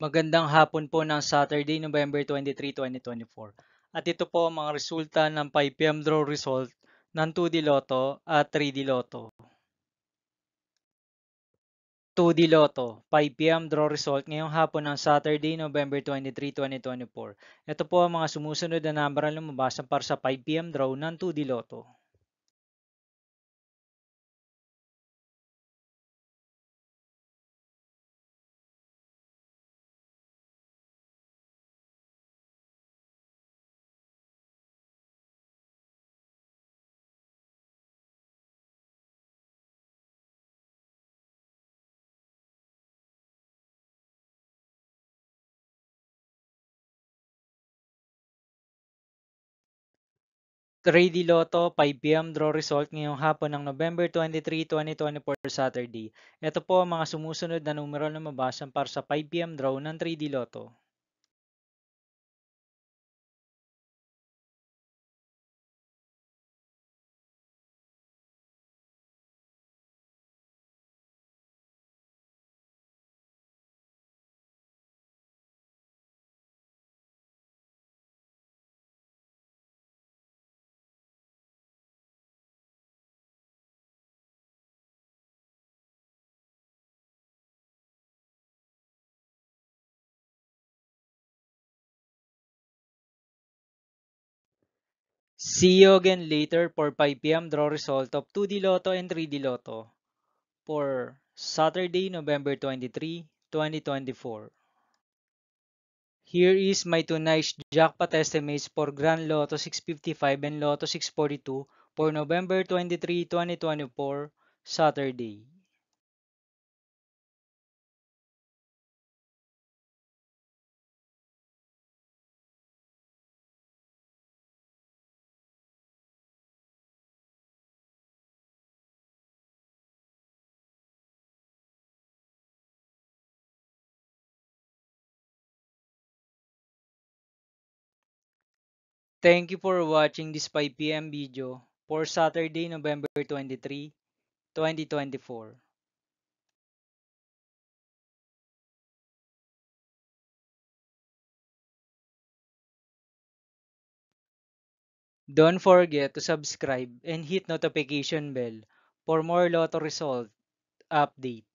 Magandang hapon po ng Saturday, November 23, 2024. At ito po ang mga resulta ng 5 PM draw result ng 2D Lotto at 3D Lotto. 2D Lotto, 5 PM draw result ngayong hapon ng Saturday, November 23, 2024. Ito po ang mga sumusunod na number na lumabas para sa 5 PM draw ng 2D Lotto. 3D Lotto 5 PM draw result ngayong hapon ng November 23, 2024 Saturday. Ito po ang mga sumusunod na numero na lumabas para sa 5 PM draw ng 3D Lotto. See you again later for 5 PM draw result of 2D Lotto and 3D Lotto for Saturday, November 23, 2024. Here is my tonight's jackpot estimates for Grand Lotto 655 and Lotto 642 for November 23, 2024, Saturday. Thank you for watching this 5 PM video for Saturday, November 23, 2024. Don't forget to subscribe and hit notification bell for more Lotto result update.